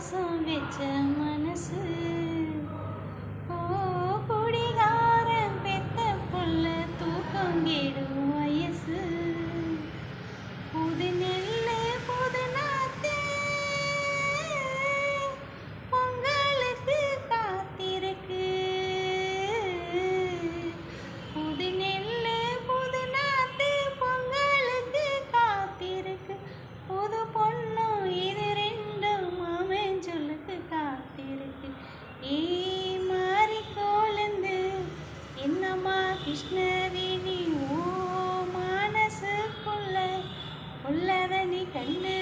பாசம் வச்ச மனசு ஓ குடிகாரன் பெத்த புள்ள தூக்கம் கெடும் வயசு புது நெல்லு புது நாத்து பொங்கலுக்கு காத்திருக்கு புது நெல்லு புது நாத்து பொங்கலுக்கு காத்திருக்கு புது பொண்ணும் இது ரெண்டும் மாமன் சொல்லுக்கு காத்திருக்கு ஏ மாறி கோலந்து என்னம்மா கிருஷ்ணவேணி ஓ மனசுக்குள்ள உள்ளத நீ கண்டு